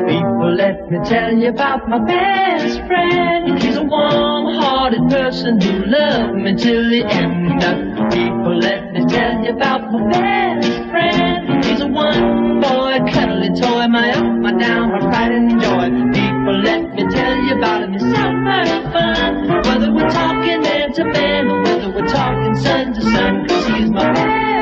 People, let me tell you about my best friend. He's a warm-hearted person who loved me till the end. People, let me tell you about my best friend. He's a one-boy, cuddly toy, my up, my down, my pride and joy. People, let me tell you about him. He's so much fun. Whether we're talking man to man or whether we're talking sun to sun, 'cause he's my best